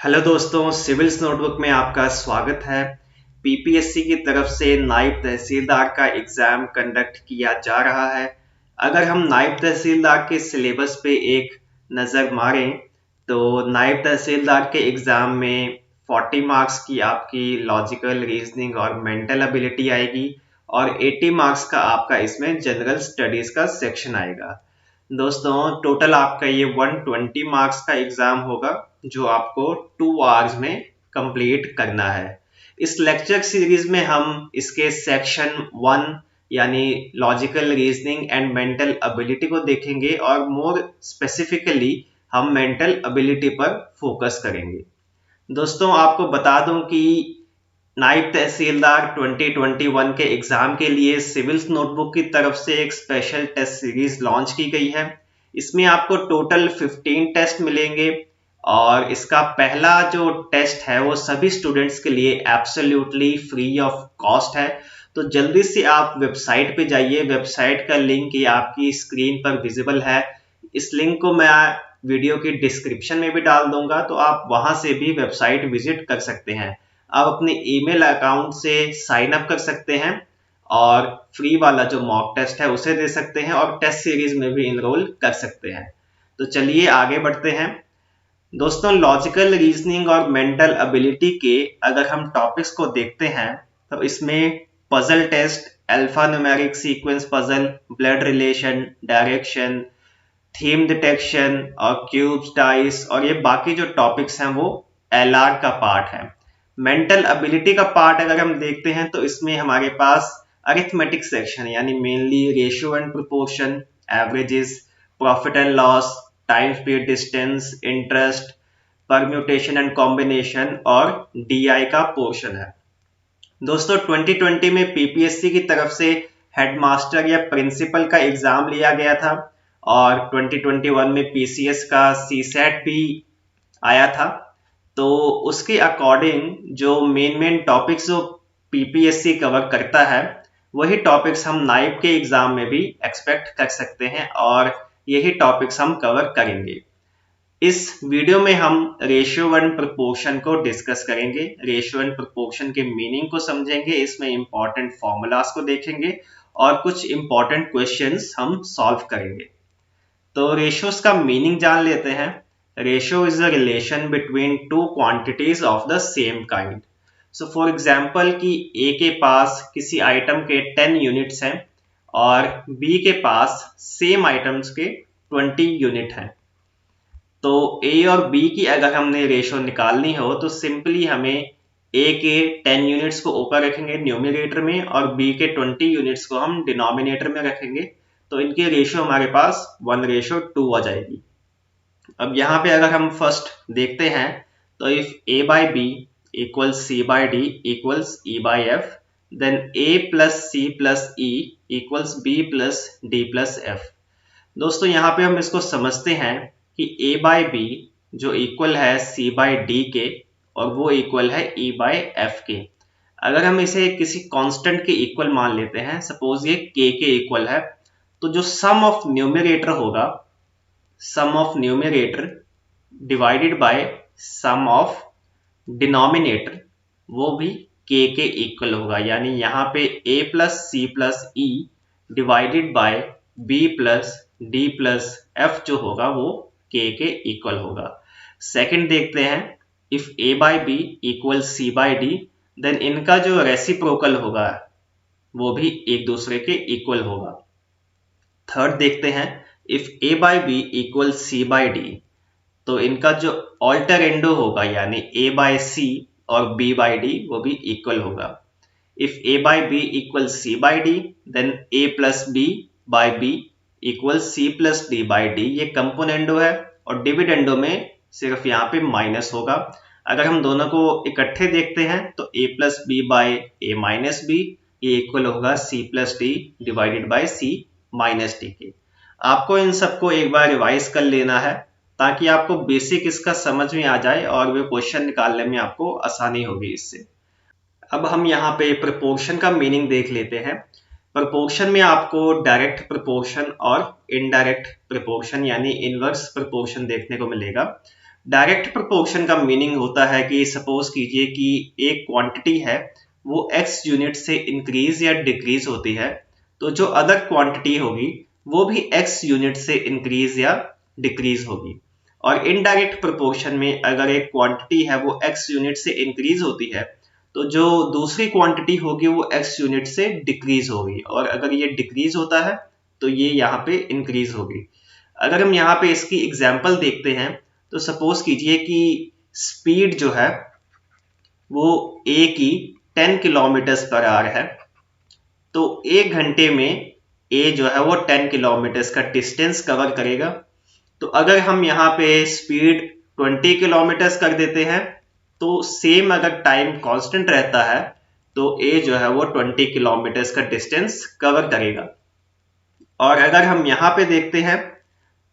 Hello दोस्तों, civils notebook में आपका स्वागत है। पीपीएससी की तरफ से नायब तहसीलदार का एग्जाम कंडक्ट किया जा रहा है। अगर हम नायब तहसीलदार के सिलेबस पे एक नज़र मारें तो नायब तहसीलदार के एग्जाम में 40 मार्क्स की आपकी लॉजिकल रीजनिंग और मेंटल एबिलिटी आएगी और 80 मार्क्स का आपका इसमें जनरल स्टडीज का सेक्शन आएगा। दोस्तों, टोटल आपका ये 120 मार्क्स का एग्जाम होगा जो आपको 2 आवर्स में कंप्लीट करना है। इस लेक्चर सीरीज में हम इसके सेक्शन 1 यानी logical reasoning and mental ability को देखेंगे और मोर स्पेसिफिकली हम मेंटल एबिलिटी पर फोकस करेंगे। दोस्तों, आपको बता दूं कि नायब तहसीलदार 2021 के एग्जाम के लिए सिविल्स नोटबुक की तरफ से एक स्पेशल टेस्ट सीरीज लॉन्च की गई है। इसमें आपको टोटल 15 टेस्ट मिलेंगे और इसका पहला जो टेस्ट है वो सभी स्टूडेंट्स के लिए एब्सोल्युटली फ्री ऑफ कॉस्ट है। तो जल्दी से आप वेबसाइट पे जाइए। वेबसाइट का लिंक ये आपकी स्क्रीन पर विजिबल है। इस लिंक को मैं वीडियो की डिस्क्रिप्शन में भी डाल दूंगा, तो आप वहां से भी वेबसाइट विजिट कर सकते हैं। आप अपने ईमेल अकाउंट से साइन अप कर सकते हैं और फ्री वाला जो मॉक टेस्ट है उसे दे सकते हैं और टेस्ट सीरीज में भी इनरोल कर सकते हैं। तो चलिए आगे बढ़ते हैं। दोस्तों, लॉजिकल रीजनिंग और मेंटल एबिलिटी के अगर हम टॉपिक्स को देखते हैं तो इसमें puzzle test, alpha numeric sequence puzzle, blood relation, direction, theme detection और क्यूब्स, डाइस और ये बाकी जो टॉपिक्स हैं वो एलआर का पार्ट है। मेंटल एबिलिटी का पार्ट अगर हम देखते हैं तो इसमें हमारे पास अरिथमेटिक सेक्शन यानी mainly ratio and proportion, averages, profit and loss, time speed distance, interest, permutation and combination और डीआई का पोर्शन है। दोस्तों, 2020 में पीपीएससी की तरफ से हेडमास्टर या प्रिंसिपल का एग्जाम लिया गया था और 2021 में पीसीएस का सीसेट भी आया था। तो उसके अकॉर्डिंग जो मेन टॉपिक्स जो पीपीएससी कवर करता है वही टॉपिक्स हम नाइब के एग्जाम में भी एक्सपेक्ट कर सकते हैं और यही टॉपिक्स हम कवर करेंगे। इस वीडियो में हम रेशियो एंड प्रोपोर्शन को डिस्कस करेंगे। रेशियो एंड प्रोपोर्शन के मीनिंग को समझेंगे, इसमें इंपॉर्टेंट फॉर्मूलाज को देखेंगे और कुछ इंपॉर्टेंट क्वेश्चंस हम सॉल्व करेंगे। तो रेशियोज का मीनिंग जान लेते हैं। Ratio is a relation between two quantities of the same kind. So for example कि ए के पास किसी आइटम के 10 यूनिट्स हैं और बी के पास सेम आइटम्स के 20 यूनिट हैं। तो ए और बी की अगर हमने रेशियो निकालनी हो तो सिंपली हमें ए के 10 यूनिट्स को ऊपर रखेंगे न्यूमरेटर में और बी के 20 यूनिट्स को हम डिनोमिनेटर में रखेंगे। तो इनकी रेशियो हमारे पास 1:2 आ जाएगी। अब यहाँ पे अगर हम फर्स्ट देखते हैं तो if a by b equals c by d equals e by f, then a plus c plus e equals b plus d plus f। दोस्तों, यहाँ पे हम इसको समझते हैं कि a by b जो इक्वल है c by d के और वो इक्वल है e by f के। अगर हम इसे किसी कांस्टेंट के इक्वल मान लेते हैं, सपोज ये k के इक्वल है, तो जो सम ऑफ न्यूमरेटर होगा, sum of numerator divided by sum of denominator, वो भी k के इक्वल होगा। यानी यहाँ पे a plus C plus E divided by b plus D plus F जो होगा वो k के इक्वल होगा। सेकंड देखते हैं, if a by b equal c by d, then इनका जो रेसिप्रोकल होगा वो भी एक दूसरे के इक्वल होगा। थर्ड देखते हैं, if a by b equal c by d, तो इनका जो ऑल्टर एंडो होगा यानी a बाय c और b बाय d वो भी इक्वल होगा। If a by b equal c by d, then a plus b by b equal c plus d by d, ये कंपोनेंडो है और डिविडेंडो में सिर्फ यहाँ पे माइनस होगा। अगर हम दोनों को इकट्ठे देखते हैं तो a plus b by a minus b, ये इक्वल होगा c plus d divided by c minus d के। आपको इन सबको एक बार रिवाइज कर लेना है ताकि आपको बेसिक इसका समझ में आ जाए और वे क्वेश्चन निकालने में आपको आसानी होगी इससे। अब हम यहाँ पे प्रोपोर्शन का मीनिंग देख लेते हैं। प्रोपोर्शन में आपको डायरेक्ट प्रोपोर्शन और इनडायरेक्ट प्रोपोर्शन यानी इनवर्स प्रोपोर्शन देखने को मिलेगा। डायरेक्ट प्रोपोर्शन का मीनिंग होता है कि सपोज कीजिए कि एक क्वांटिटी है वो x यूनिट से इंक्रीज या डिक्रीज होती है, तो जो अदर क्वांटिटी होगी वो भी x यूनिट से इंक्रीज या डिक्रीज होगी। और इनडायरेक्ट प्रोपोर्शन में अगर एक क्वांटिटी है वो x यूनिट से इंक्रीज होती है, तो जो दूसरी क्वांटिटी होगी वो x यूनिट से डिक्रीज होगी, और अगर ये डिक्रीज होता है तो ये यहाँ पे इंक्रीज होगी। अगर हम यहाँ पे इसकी एग्जाम्पल देखते हैं तो सपोज कीजिए कि स्पीड जो है वो a की 10 किलोमीटर पर आवर है, तो 1 घंटे में a जो है वो 10 किलोमीटर का डिस्टेंस कवर करेगा। तो अगर हम यहाँ पे स्पीड 20 किलोमीटर कर देते हैं तो सेम अगर टाइम कांस्टेंट रहता है तो a जो है वो 20 किलोमीटर का डिस्टेंस कवर करेगा। और अगर हम यहाँ पे देखते हैं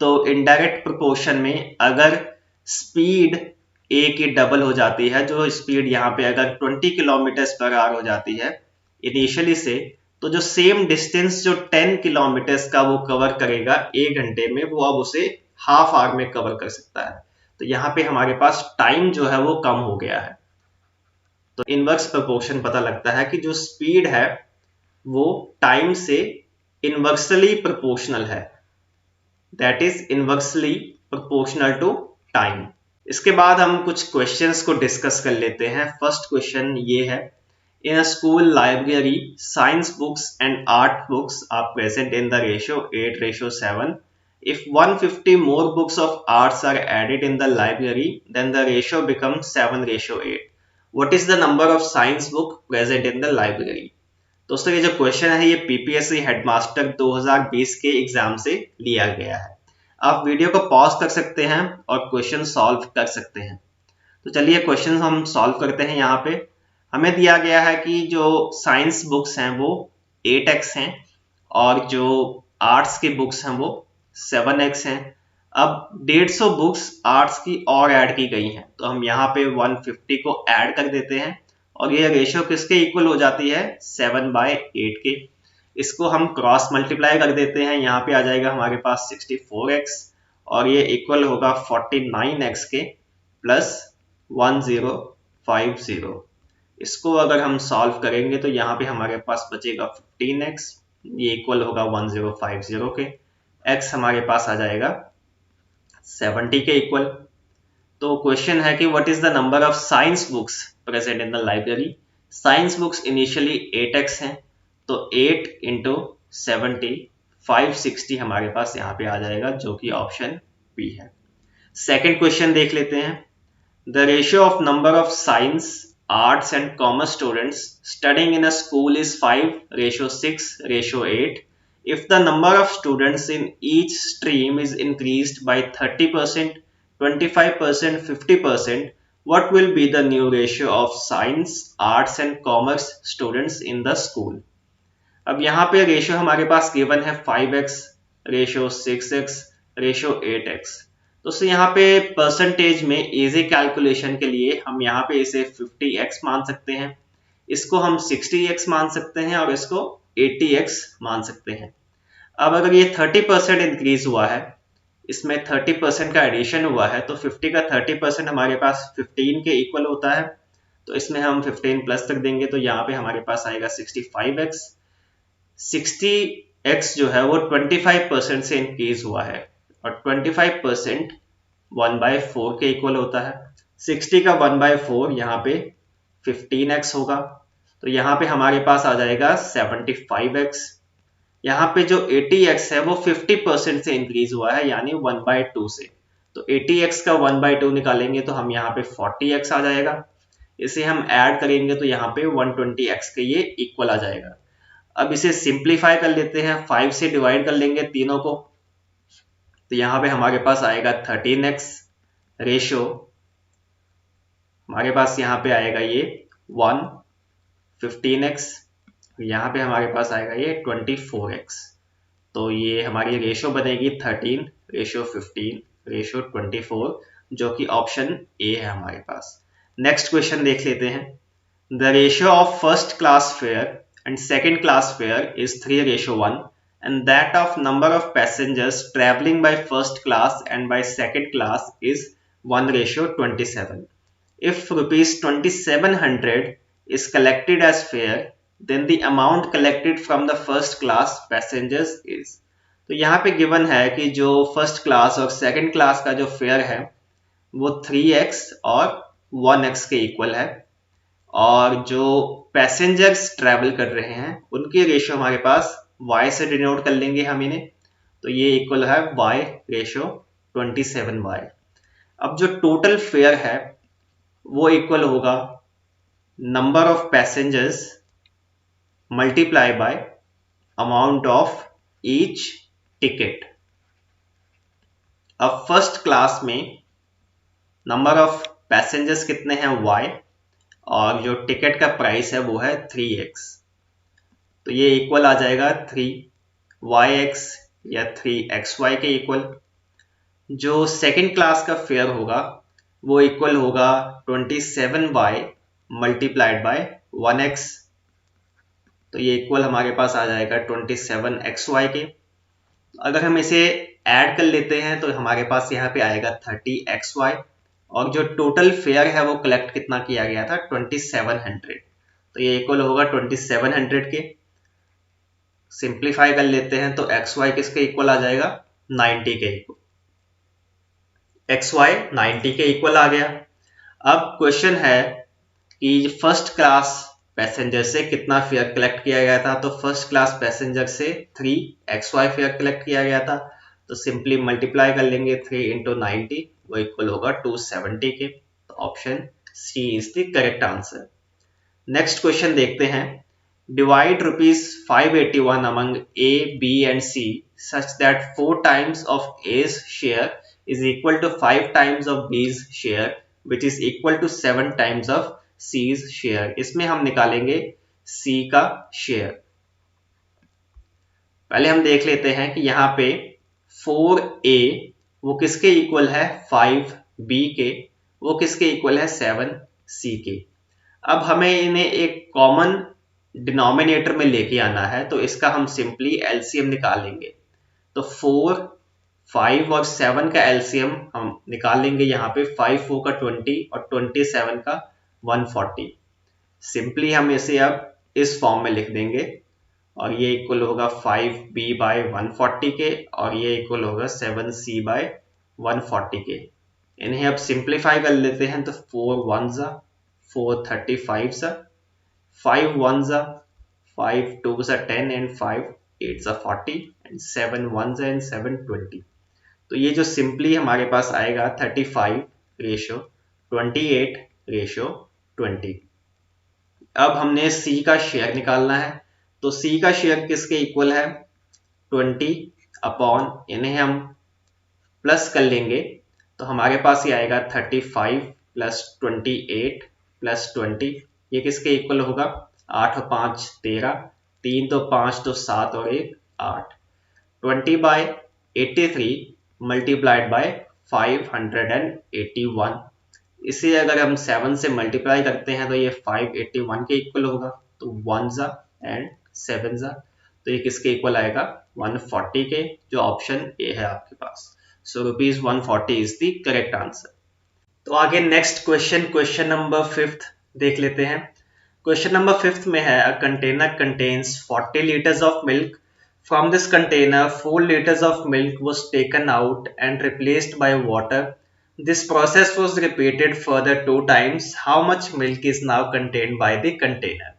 तो इनडायरेक्ट प्रोपोर्शन में अगर स्पीड a की डबल हो जाती है, जो स्पीड यहाँ पे अगर 20 किलोमीटर पर आवर हो जाती है इनिशियली से, तो जो सेम डिस्टेंस जो 10 किलोमीटर का वो कवर करेगा 1 घंटे में, वो अब उसे हाफ आवर में कवर कर सकता है। तो यहाँ पे हमारे पास टाइम जो है वो कम हो गया है। तो इनवर्स प्रोपोर्शन पता लगता है कि जो स्पीड है वो टाइम से इनवर्सली प्रोपोर्शनल है, that is inversely proportional to time. इसके बाद हम कुछ क्वेश्चंस को डिस्कस कर लेते हैं। फर्स्ट क्वेश्चन ये है, in a school library science books and art books are present in the ratio 8:7. If 150 more books of arts are added in the library, then the ratio becomes 7:8. What is the number of science book present in the library? दोस्तों ये जो question है ये PPSC headmaster 2020 के exam से लिया गया है। आप वीडियो को पॉज कर सकते हैं और क्वेश्चन सॉल्व कर सकते हैं। तो चलिए क्वेश्चन हम सॉल्व करते हैं। यहाँ पे हमें दिया गया है कि जो साइंस बुक्स हैं वो 8x हैं और जो आर्ट्स की बुक्स हैं वो 7x हैं। अब 150 बुक्स आर्ट्स की और ऐड की गई हैं, तो हम यहाँ पे 150 को ऐड कर देते हैं और ये रेशियो किसके इक्वल हो जाती है, 7/8 के। इसको हम क्रॉस मल्टीप्लाई कर देते हैं, यहाँ पे आ जाएगा हमारे पास 64x और ये इक्वल होगा 49x के प्लस 1050। इसको अगर हम सॉल्व करेंगे तो यहाँ पे हमारे पास बचेगा 15x, ये इक्वल होगा 1050 के। x हमारे पास आ जाएगा 70 के इक्वल। तो क्वेश्चन है कि what is the number of science books present in the library. Science books initially 8x हैं, तो 8 इंटू 70 560 हमारे पास यहाँ पे आ जाएगा, जो कि ऑप्शन बी है। सेकेंड क्वेश्चन देख लेते हैं। The ratio of number of science arts and commerce students studying in a school is 5:6:8. If the number of students in each stream is increased by 30%, 25%, 50%, what will be the new ratio of science, arts and commerce students in the school? अब यहाँ पे ratio हमारे पास given है 5x, ratio 6x, ratio 8x। तो यहाँ पे percentage में easy calculation के लिए हम यहाँ पे इसे 50x मान सकते हैं, इसको हम 60x मान सकते हैं और इसको 80x मान सकते हैं। अब अगर ये 30% इंक्रीज हुआ है, इसमें 30% का एडिशन हुआ है, तो 50 का 30% हमारे पास 15 के इक्वल होता है, तो इसमें हम 15 प्लस कर देंगे तो यहाँ पे हमारे पास आएगा 65x। 60x जो है वो 25% से इंक्रीज हुआ है और 25% 1/4 के इक्वल होता है। 60 का 1/4 यहाँ पे 15x होगा, तो यहाँ पे हमारे पास आ जाएगा 75x। यहाँ पे जो 80x है वो 50% से इंक्रीज हुआ है, यानी 1/2 से, तो 80x का 1/2 निकालेंगे तो हम यहाँ पे 40x आ जाएगा। इसे हम ऐड करेंगे तो यहाँ पे 120x के ये इक्वल आ जाएगा। अब इसे सिंप्लीफाई कर लेते हैं, 5 से डिवाइड कर लेंगे तीनों को, तो यहाँ पे हमारे पास आएगा 13x, रेशियो हमारे पास यहाँ पे आएगा ये 1, 15x, यहाँ पे हमारे पास आएगा ये 24x। तो ये हमारी रेशियो बनेगी 13:15:24, जो कि ऑप्शन ए है हमारे पास। नेक्स्ट क्वेश्चन देख लेते हैं। The ratio of first class fair and second class fare is 3:1, and that of number of passengers traveling by first class and by second class is 1:27. If rupees 2700 is collected as fare, then the amount collected from the first class passengers is. तो यहाँ पे given है कि जो first class और second class का जो fair है वो 3x और 1x के इक्वल है, और जो पैसेंजर्स ट्रैवल कर रहे हैं उनकी रेशियो हमारे पास y से डिनोट कर लेंगे हम इन्हें, तो ये इक्वल है y/27y। अब जो टोटल फेयर है वो इक्वल होगा number of passengers multiply by amount of each ticket. अब फर्स्ट क्लास में नंबर ऑफ पैसेंजर्स कितने हैं y, और जो टिकट का प्राइस है वो है 3x, तो ये इक्वल आ जाएगा 3yx या 3xy के इक्वल। जो सेकंड क्लास का फेयर होगा वो इक्वल होगा 27y मल्टीप्लाइड बाय 1x, तो ये इक्वल हमारे पास आ जाएगा 27xy के। अगर हम इसे ऐड कर लेते हैं तो हमारे पास यहाँ पे आएगा 30xy, और जो टोटल फेयर है वो कलेक्ट कितना किया गया था 2700, तो ये इक्वल होगा 2700 के। सिंप्लीफाई कर लेते हैं तो xy किसके इक्वल आ जाएगा 90 के इक्वल, xy 90 के इक्वल आ गया। अब क्वेश्चन है कि फर्स्ट क्लास पैसेंजर से कितना फेयर कलेक्ट किया गया था, तो फर्स्ट क्लास पैसेंजर से 3xy फेयर कलेक्ट किया गया था, तो सिंपली मल्टीप्लाई कर लेंगे 3 × 90, वो इक्वल होगा 270 के। तो option C is the correct answer. Next question देखते हैं। Divide ₹581 among A, B and C such that 4 times of A's share is equal to 5 times of B's share which is equal to 7 times of C's share। इसमें हम निकालेंगे C का share. पहले हम देख लेते हैं कि यहाँ पे 4A वो किसके इक्वल है 5B के, वो किसके इक्वल है 7C के। अब हमें इन्हें एक कॉमन डिनोमिनेटर में लेके आना है, तो इसका हम सिंपली एलसीएम निकालेंगे। तो 4, 5 और 7 का एलसीएम हम निकाल लेंगे। यहाँ पे 5 4 का 20 और 27 का 140। सिंपली हम इसे अब इस फॉर्म में लिख देंगे, और ये इक्वल होगा 5b/140 के, और ये इक्वल होगा 7c/140 के। इन्हें अब सिंप्लीफाई कर लेते हैं, तो 4 1s 4 35s, 5 1s 5 2s 10 and 5 8s 40 and 7 1s and 7 20। तो ये जो सिंपली हमारे पास आएगा 35:28:20। अब हमने C का शेयर निकालना है, तो C का शेयर किसके इक्वल है 20 अपॉन, इन्हें हम प्लस कर लेंगे तो हमारे पास ये आएगा 35 + 28 + 20, ये किसके इक्वल होगा 8 और 5 13, 3 2 5 2 7 और 1 8। 20/83 मल्टीप्लाइड बाय 581। इसे अगर हम 7 से मल्टीप्लाई करते हैं तो ये 581 के इक्वल होगा, तो 1s and 7s, तो ये किसके इक्वल आएगा 140 के, जो ऑप्शन ए है आपके पास। सो ₹140 इज द करेक्ट आंसर। तो आगे नेक्स्ट क्वेश्चन नंबर 5 देख लेते हैं। क्वेश्चन नंबर 5 में है a container contains 40 liters of milk. From this container 4 liters of milk was taken out and replaced by water. This process was repeated further 2 times. How much milk is now contained by the container?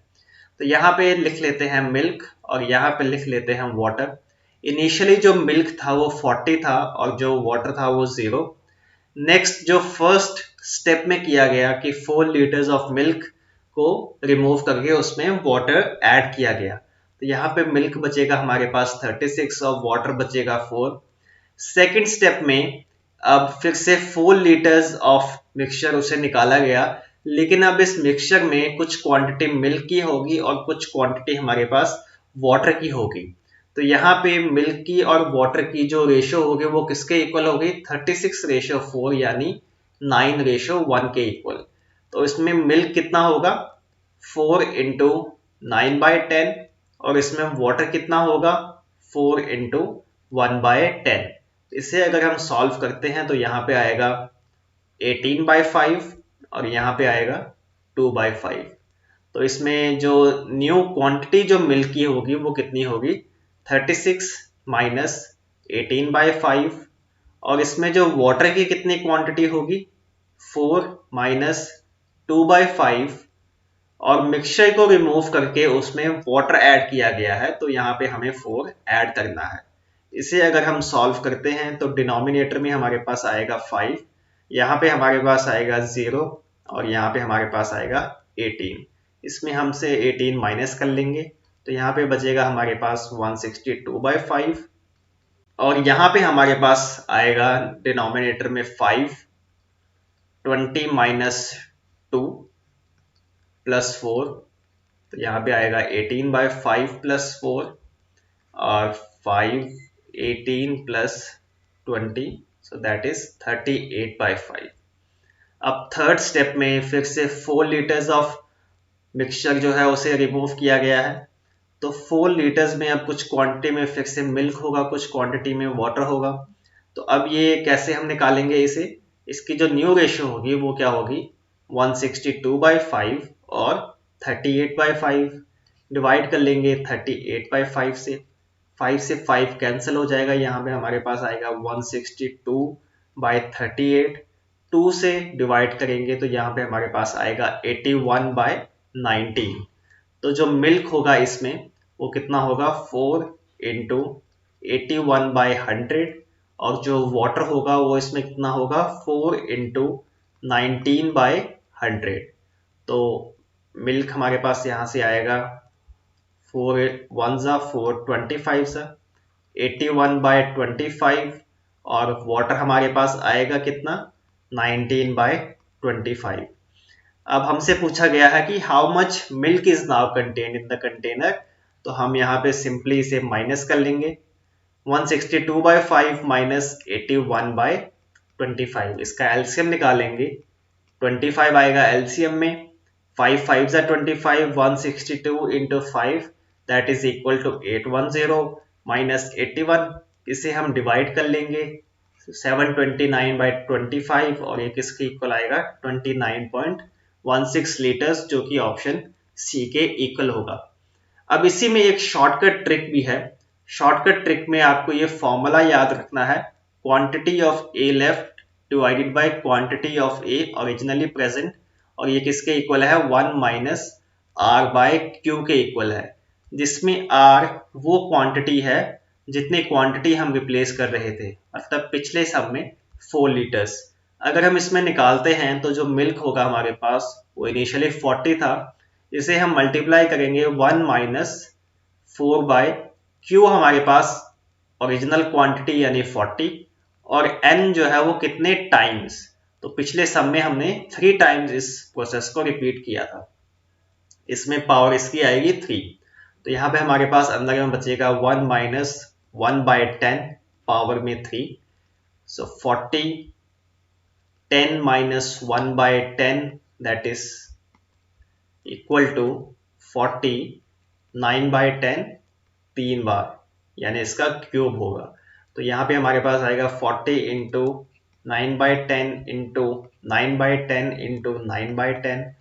तो यहाँ पे लिख लेते हैं milk और यहाँ पे लिख लेते हैं वाटर। इनिशियली जो मिल्क था वो 40 था और जो वाटर था वो 0। नेक्स्ट जो फर्स्ट स्टेप में किया गया कि 4 liters ऑफ मिल्क को रिमूव करके उसमें वाटर ऐड किया गया, तो यहाँ पे मिल्क बचेगा हमारे पास 36 और वाटर बचेगा 4। सेकेंड स्टेप में अब फिर से 4 liters ऑफ मिक्सचर उसे निकाला गया, लेकिन अब इस मिक्सचर में कुछ क्वांटिटी मिल्क की होगी और कुछ क्वांटिटी हमारे पास वाटर की होगी। तो यहाँ पे मिल्क की और वाटर की जो रेशियो होगी वो किसके इक्वल होगी 36:4 यानी 9:1 के इक्वल। तो इसमें मिल्क कितना होगा 4 × 9/10 और इसमें वाटर कितना होगा 4 × 1/10। इसे अगर हम सॉल्व करते हैं तो यहाँ पे आएगा 18/5 और यहाँ पे आएगा 2/5। तो इसमें जो न्यू क्वांटिटी जो मिल्क की होगी वो कितनी होगी, 36 माइनस 18/5। और इसमें जो वाटर की कितनी क्वांटिटी होगी, 4 माइनस 2/5। और मिक्सचर को रिमूव करके उसमें वाटर ऐड किया गया है, तो यहाँ पे हमें 4 ऐड करना है। इसे अगर हम सॉल्व करते हैं तो डिनोमिनेटर में हमारे पास आएगा 5, यहाँ पे हमारे पास आएगा 0 और यहाँ पे हमारे पास आएगा 18। इसमें हमसे 18 माइनस कर लेंगे तो यहाँ पे बचेगा हमारे पास 162/5। और यहाँ पे हमारे पास आएगा डिनोमिनेटर में 5, 20 माइनस 2 प्लस 4, तो यहाँ पे आएगा 18/5 प्लस 4 और 5, 18 प्लस 20, सो दैट इज 38/5। अब थर्ड स्टेप में फिर से 4 लीटर्स ऑफ मिक्सचर जो है उसे रिमूव किया गया है। तो 4 लीटर्स में अब कुछ क्वांटिटी में फिर से मिल्क होगा, कुछ क्वांटिटी में वाटर होगा। तो अब ये कैसे हम निकालेंगे इसे, इसकी जो न्यू रेशियो होगी वो क्या होगी, 162/5 और 38/5। डिवाइड कर लेंगे 38/5 से, 5 से 5 कैंसिल हो जाएगा, यहाँ पे हमारे पास आएगा 162/38। 2 से डिवाइड करेंगे तो यहाँ पे हमारे पास आएगा 81/19। तो जो मिल्क होगा इसमें वो कितना होगा, 4 इंटू 81/100। और जो वाटर होगा वो इसमें कितना होगा, 4 इंटू 19/100। तो मिल्क हमारे पास यहाँ से आएगा 4 1 4 25 81/25 और वाटर हमारे पास आएगा कितना, 19/25। अब हमसे पूछा गया है कि how much milk is now contained in the container, तो हम यहाँ पे सिंपली इसे माइनस कर लेंगे। 162/5 माइनस 81/25, इसका एलसीएम निकालेंगे। 25 आएगा एलसीएम में, 5 5 25, 162 into 5 that is equal to 810 minus 81। इसे हम डिवाइड कर लेंगे 729/25 और ये किसके इक्वल आएगा, 29.16 लीटर्स, जो कि ऑप्शन सी के इक्वल होगा। अब इसी में एक शॉर्टकट ट्रिक भी है। शॉर्टकट ट्रिक में आपको ये फॉर्मूला याद रखना है, quantity of A left divided by quantity of A originally present, और ये किसके इक्वल है, 1 माइनस आर बाय क्यू के इक्वल है, जिसमें आर वो क्वांटिटी है जितनी क्वांटिटी हम रिप्लेस कर रहे थे, मतलब पिछले सब में 4 लीटर्स। अगर हम इसमें निकालते हैं तो जो मिल्क होगा हमारे पास वो इनिशियली 40 था, इसे हम मल्टीप्लाई करेंगे 1 माइनस 4 बाय क्यू, हमारे पास ओरिजिनल क्वांटिटी यानी 40, और n जो है वो कितने टाइम्स, तो पिछले सम में हमने 3 टाइम्स इस प्रोसेस को रिपीट किया था, इसमें पावर इसकी आएगी 3। तो यहाँ पे हमारे पास अंदर में बचेगा 1 माइनस 1/10 पावर में 3, so 40, 10 minus 1/10 that is equal to 40, 9/10 3 बार, यानी इसका क्यूब होगा। तो यहाँ पे हमारे पास आएगा 40 इंटू 9/10 इंटू 9/10 इंटू 9/10।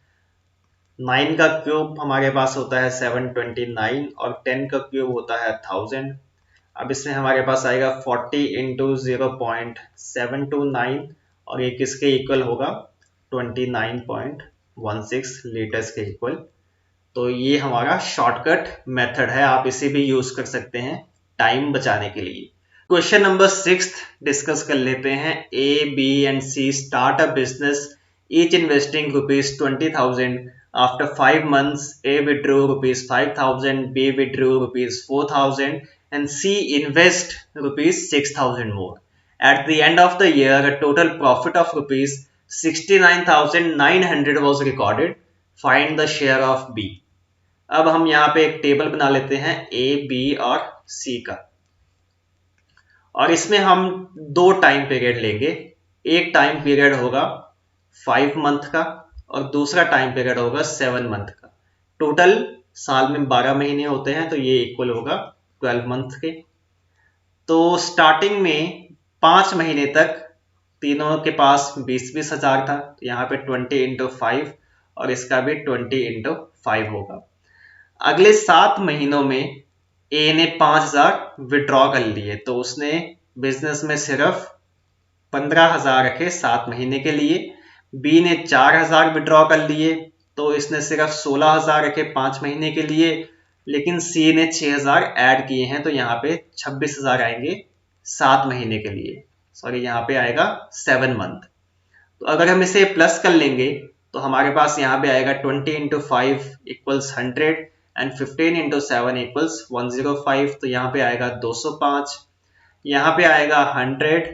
9 का क्यूब हमारे पास होता है 729 और 10 का क्यूब होता है 1000। अब इसमें हमारे पास आएगा 40 इंटू 0.729 और ये किसके इक्वल होगा, 29.16 लीटर्स के इक्वल। तो ये हमारा शॉर्टकट मेथड है, आप इसे भी यूज कर सकते हैं टाइम बचाने के लिए। क्वेश्चन नंबर 6 डिस्कस कर लेते हैं। A, B and C start a business, each investing ₹20,000। After 5 months, A withdrew ₹5,000, B withdrew ₹4,000, and C invest ₹6,000 more. At the end of the year, a total profit of ₹69,900 was recorded. Find the share of B. अब हम यहाँ पे एक table बना लेते हैं A, B और C का, और इसमें हम 2 टाइम पीरियड लेंगे। एक टाइम पीरियड होगा 5 मंथ का और दूसरा टाइम पीरियड होगा 7 मंथ का। टोटल साल में 12 महीने होते हैं, तो ये इक्वल होगा 12 मंथ के। तो स्टार्टिंग में 5 महीने तक तीनों के पास 20-20 हजार था, तो यहाँ पे 20 इंटू 5 और इसका भी 20 इंटू 5 होगा। अगले 7 महीनों में ए ने 5,000 विड्रॉ कर लिए, तो उसने बिजनेस में सिर्फ 15,000 रखे 7 महीने के लिए। बी ने 4,000 विड्रॉ कर लिए, तो इसने सिर्फ 16,000 रखे 5 महीने के लिए। लेकिन सी ने 6,000 ऐड किए हैं, तो यहाँ पे 26,000 आएंगे 7 महीने के लिए। सॉरी, यहाँ पे आएगा 7 मंथ। तो अगर हम इसे प्लस कर लेंगे तो हमारे पास यहाँ पे आएगा 20 into 5 equals 100 and 15 into 7 equals 105। तो यहाँ पे आएगा 205। यहाँ पे आएगा 100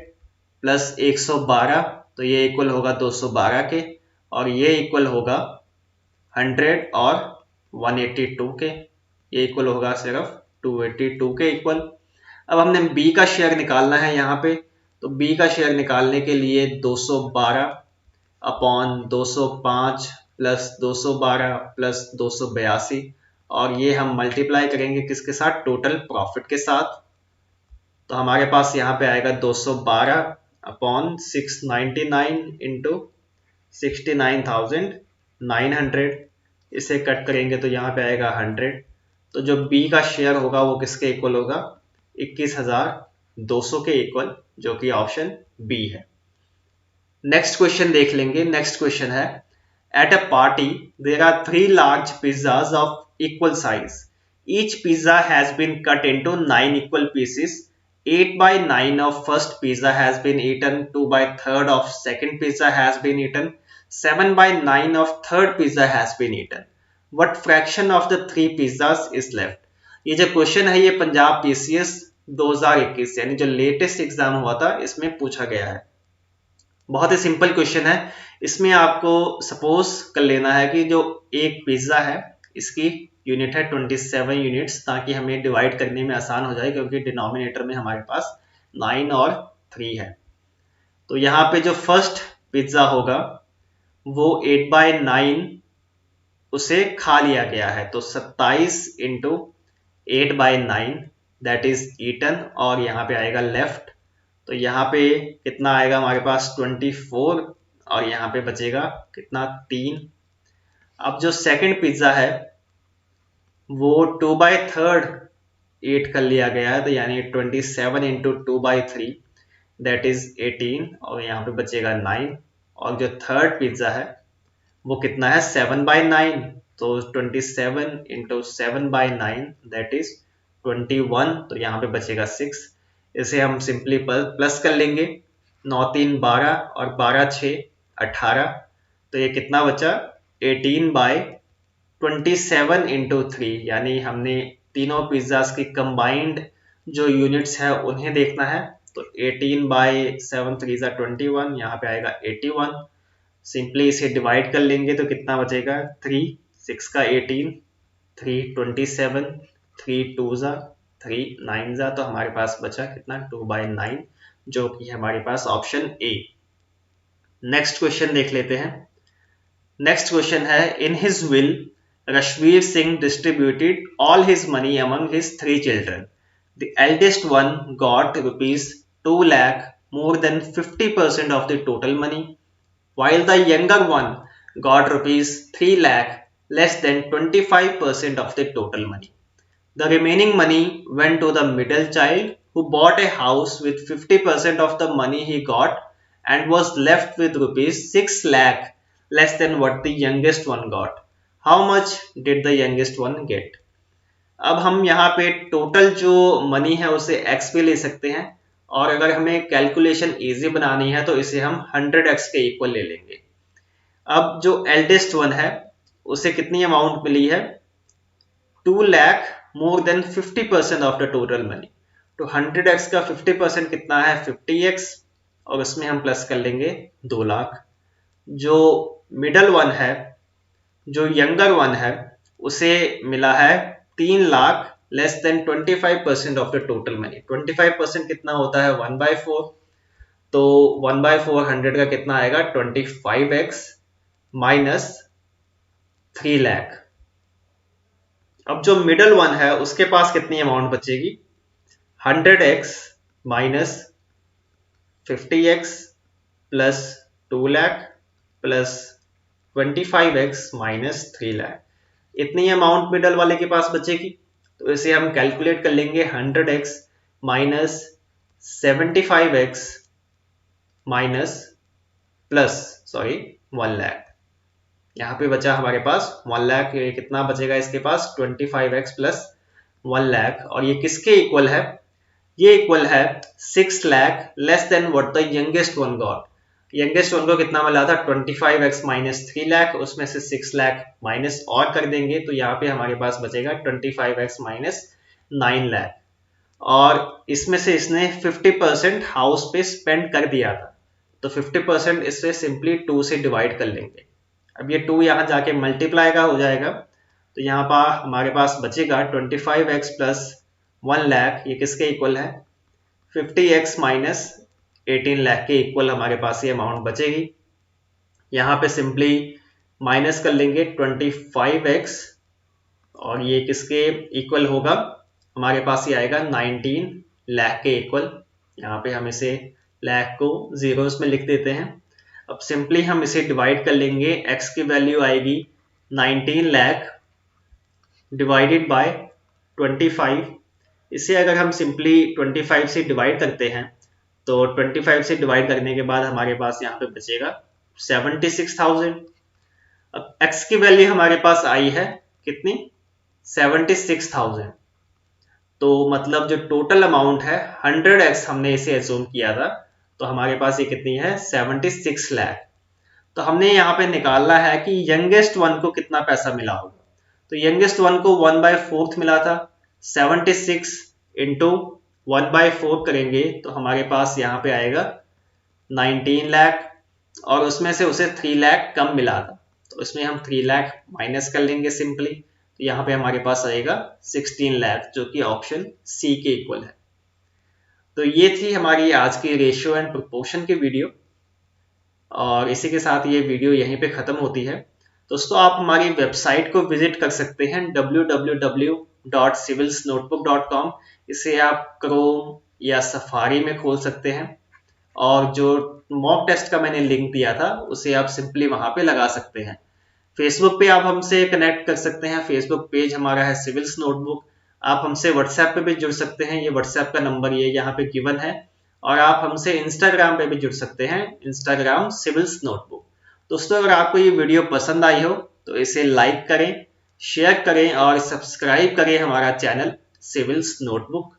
प्लस 112, तो ये इक्वल होगा 212 के, और ये इक्वल होगा 100 और 182 के, ये इक्वल होगा सिर्फ 282 के इक्वल। अब हमने बी का शेयर निकालना है यहाँ पे, तो बी का शेयर निकालने के लिए 212 अपॉन 205 प्लस 212 प्लस 282, और ये हम मल्टीप्लाई करेंगे किसके साथ, टोटल प्रॉफिट के साथ। तो हमारे पास यहाँ पे आएगा 212 अपॉन 699 इंटू 69,900। इसे कट करेंगे तो यहाँ पे आएगा 100। तो जो बी का शेयर होगा वो किसके इक्वल होगा, 21,200 के इक्वल, जो कि ऑप्शन बी है। नेक्स्ट क्वेश्चन देख लेंगे। नेक्स्ट क्वेश्चन है, at a party there are 3 large pizzas of equal size, each pizza has been cut into 9 equal pieces, 8/9 of first pizza has been eaten, 2/3 of second pizza has been eaten, 7/9 of third pizza has been eaten. What fraction of the 3 pizzas is left? ये जो question है ये Punjab PCS 2021 यानी जो latest exam हुआ था इसमें पूछा गया है। बहुत ही सिंपल क्वेश्चन है। इसमें आपको सपोज कर लेना है कि जो एक पिज्जा है इसकी यूनिट है 27 यूनिट्स, ताकि हमें डिवाइड करने में आसान हो जाए, क्योंकि डिनोमिनेटर में हमारे पास 9 और 3 है। तो यहाँ पे जो फर्स्ट पिज्जा होगा वो 8/9 उसे खा लिया गया है, तो 27 इंटू 8/9 दैट इज ईटन, और यहाँ पे आएगा लेफ्ट। तो यहाँ पे कितना आएगा हमारे पास 24, और यहाँ पे बचेगा कितना 3। अब जो सेकंड पिज्जा है वो 2/3 8 कर लिया गया है, तो यानी 27 इंटू 2/3 दैट इज 18, और यहाँ पे बचेगा 9। और जो थर्ड पिज्जा है वो कितना है 7/9, तो 27 इंटू 7/9 दैट इज 21, तो यहाँ पे बचेगा 6। इसे हम सिंपली प्लस कर लेंगे, 9 3 12 और 12 6 18, तो ये कितना बचा 18/27 इंटू 3, यानी हमने तीनों पिज्जाज की कंबाइंड जो यूनिट्स है उन्हें देखना है। तो 18/7 3 = 21, यहाँ पे आएगा 81। सिंपली इसे डिवाइड कर लेंगे तो कितना बचेगा 3, 6 का 18, 3 27, 3 2 3 9, तो हमारे पास बचा कितना 2/9, जो कि हमारे पास ऑप्शन ए। नेक्स्ट क्वेश्चन देख लेते हैं। नेक्स्ट क्वेश्चन है, in his will Rashveer Singh distributed all his money among his 3 children. The eldest one got rupees 2 lakh, more than 50% of the total money, while the younger one got rupees 3 lakh, less than 25% of the total money. The remaining money went to the middle child, who bought a house with 50% of the money he got and was left with rupees 6 lakh, less than what the youngest one got. How much did the youngest one get? अब हम यहाँ पे total जो money है उसे x पे ले सकते हैं, और अगर हमें कैलकुलेशन इजी बनानी है तो इसे हम 100x के इक्वल ले लेंगे। अब जो एल्डेस्ट वन है उसे कितनी अमाउंट मिली है 2 lakh, more than 50% of the total money. तो 100x का 50% कितना है 50x, और उसमें हम प्लस कर लेंगे 2 लाख। जो मिडल वन है, जो यंगर वन है, उसे मिला है 3 lakh, less than 25% of the total money. 25% कितना होता है 1/4, तो 1/4 100 का कितना आएगा 25x माइनस 3 लाख। अब जो मिडल वन है उसके पास कितनी अमाउंट बचेगी 100x minus 50x plus 2 lakh plus 25x minus 3 lakh, इतनी अमाउंट मिडल वाले के पास बचेगी। तो इसे हम कैलकुलेट कर लेंगे 100x minus 75x minus plus 1 lakh. यहाँ पे बचा हमारे पास 1 लाख, कितना बचेगा इसके पास 25x प्लस 1 लाख, और ये किसके इक्वल है, ये इक्वल है 6 lakh less than what the youngest one got. Youngest one को कितना मिला था 25x माइनस 3 लाख, उसमें से 6 लाख माइनस और कर देंगे तो यहाँ पे हमारे पास बचेगा 25x माइनस 9 लाख, और इसमें से इसने 50% हाउस पे स्पेंड कर दिया था, तो 50% इससे सिंपली 2 से डिवाइड कर लेंगे। अब ये 2 यहाँ जाके मल्टीप्लाई का हो जाएगा, तो यहाँ पर हमारे पास बचेगा 25x प्लस 1 लाख, ये किसके इक्वल है 50x माइनस 18 लाख के इक्वल हमारे पास ये अमाउंट बचेगी। यहाँ पे सिंपली माइनस कर लेंगे 25x, और ये किसके इक्वल होगा, हमारे पास ये आएगा 19 लाख के इक्वल। यहाँ पे हम इसे लाख को जीरोस में लिख देते हैं। अब सिंपली हम इसे डिवाइड कर लेंगे, x की वैल्यू आएगी 19 लाख डिवाइडेड बाय 25। इसे अगर हम सिंपली 25 से डिवाइड करते हैं तो 25 से डिवाइड करने के बाद हमारे पास यहाँ पे बचेगा 76,000। अब x की वैल्यू हमारे पास आई है कितनी 76,000, तो मतलब जो टोटल अमाउंट है 100x हमने इसे एज्यूम किया था, तो हमारे पास ये कितनी है 76 लाख। तो हमने यहाँ पे निकालना है कि यंगेस्ट वन को कितना पैसा मिला होगा, तो यंगेस्ट वन को 1/4 मिला था, 76 इंटू 1/4 करेंगे तो हमारे पास यहाँ पे आएगा 19 लाख, और उसमें से उसे 3 लाख कम मिला था, तो इसमें हम 3 लाख माइनस कर लेंगे सिंपली, तो यहाँ पे हमारे पास आएगा 16 लाख, जो कि ऑप्शन सी के इक्वल है। तो ये थी हमारी आज की रेशियो एंड प्रोपोर्शन की वीडियो, और इसी के साथ ये वीडियो यहीं पे खत्म होती है। दोस्तों आप हमारी वेबसाइट को विजिट कर सकते हैं www.civilsnotebook.com। इसे आप क्रोम या सफारी में खोल सकते हैं, और जो मॉक टेस्ट का मैंने लिंक दिया था उसे आप सिंपली वहां पे लगा सकते हैं। फेसबुक पे आप हमसे कनेक्ट कर सकते हैं, फेसबुक पेज हमारा है सिविल्स नोटबुक। आप हमसे व्हाट्सएप पे भी जुड़ सकते हैं, ये व्हाट्सएप का नंबर ये यहाँ पे गिवन है, और आप हमसे इंस्टाग्राम पे भी जुड़ सकते हैं, इंस्टाग्राम सिविल्स नोटबुक। दोस्तों अगर आपको ये वीडियो पसंद आई हो तो इसे लाइक करें, शेयर करें और सब्सक्राइब करें हमारा चैनल सिविल्स नोटबुक।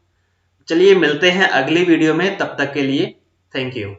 चलिए मिलते हैं अगली वीडियो में, तब तक के लिए थैंक यू।